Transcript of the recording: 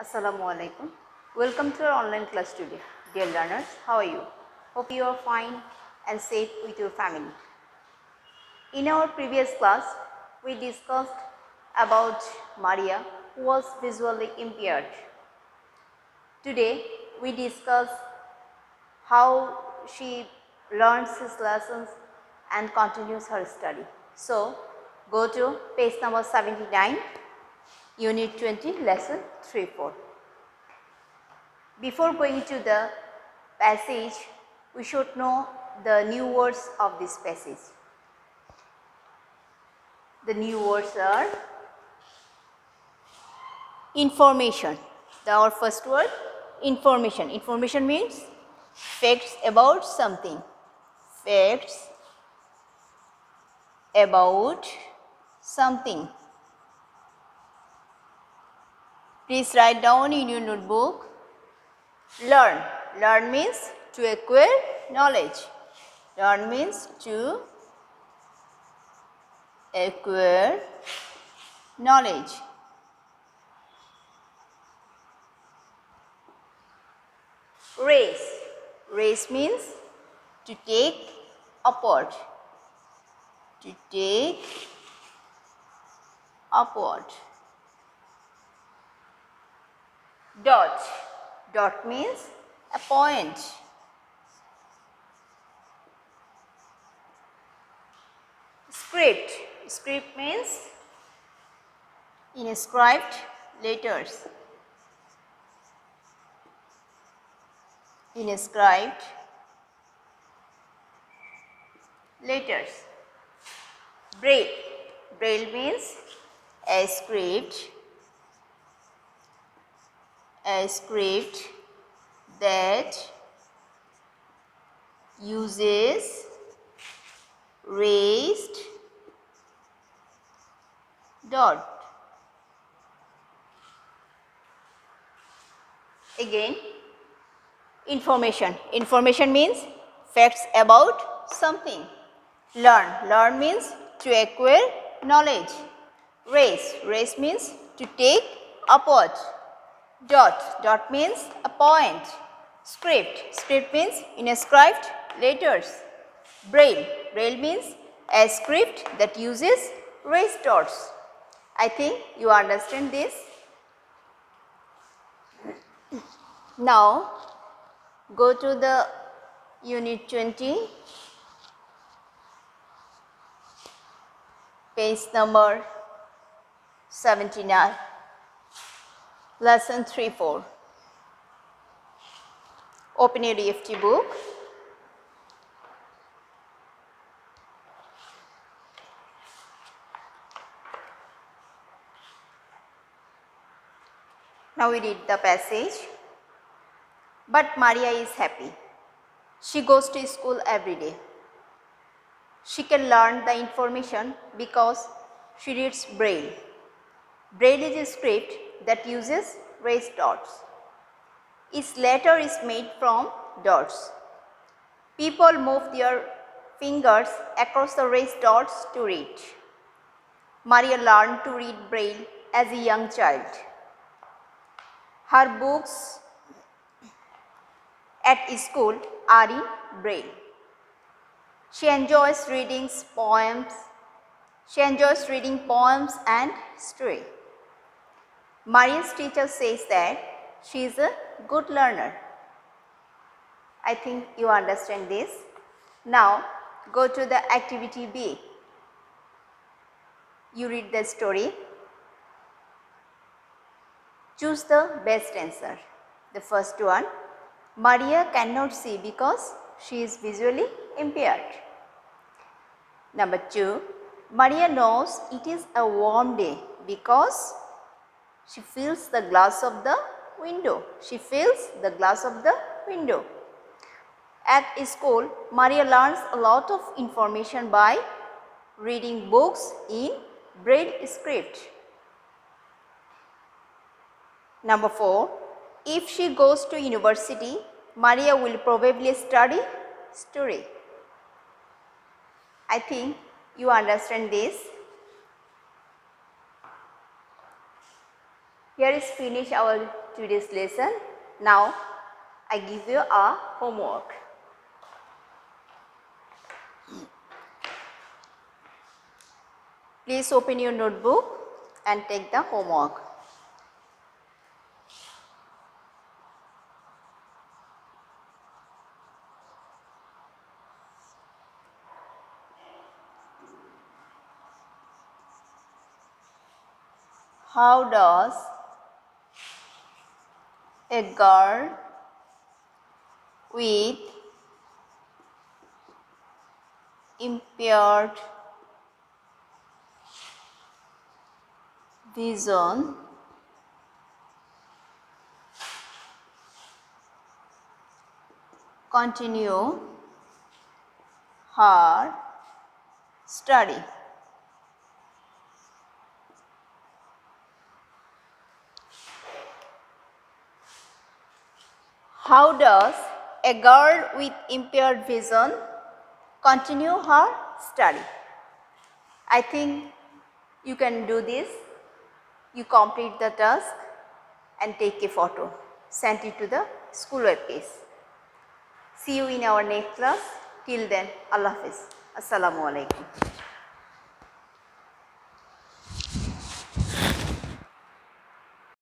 Assalamu alaikum. Welcome to our online class today. Dear learners, how are you? Hope you are fine and safe with your family. In our previous class, we discussed about Maria, who was visually impaired. Today, we discuss how she learns his lessons and continues her study. So, go to page number 79, Unit 20, Lesson 3-4. Before going to the passage, we should know the new words of this passage. The new words are information. Our first word, information. Information means facts about something. Facts about something. Please write down in your notebook. Learn. Learn means to acquire knowledge. Learn means to acquire knowledge. Race. Race means to take upward. To take upward. Dot. Dot means a point. Script. Script means inscribed letters. Inscribed letters. Braille. Braille means a script that uses raised dot. Again, information. Information means facts about something. Learn. Learn means to acquire knowledge. Raise. Raise means to take upward. Dot. Dot means a point. Script. Script means inscribed letters. Braille. Braille means a script that uses raised dots. I think you understand this. Now, go to the Unit 20, page number 79, Lesson 3-4. Open your EFT book. Now we read the passage. But Maria is happy. She goes to school every day. She can learn the information because she reads Braille. Braille is a script that uses raised dots. Each letter is made from dots. People move their fingers across the raised dots to read. Maria learned to read Braille as a young child. Her books at school are in Braille. She enjoys reading poems. She enjoys reading poems and story. Maria's teacher says that she is a good learner. I think you understand this. Now go to the activity B. You read the story. Choose the best answer. The first one, Maria cannot see because she is visually impaired. Number 2, Maria knows it is a warm day because she feels the glass of the window. She feels the glass of the window. At school, Maria learns a lot of information by reading books in Braille script. Number 4, if she goes to university, Maria will probably study story. I think you understand this. Here is finish our today's lesson. Now I give you a homework. Please open your notebook and take the homework. How does a girl with impaired vision continue her study? How does a girl with impaired vision continue her study? I think you can do this. You complete the task and take a photo. Send it to the school web page. See you in our next class. Till then, Allah Hafiz. Assalamu alaikum.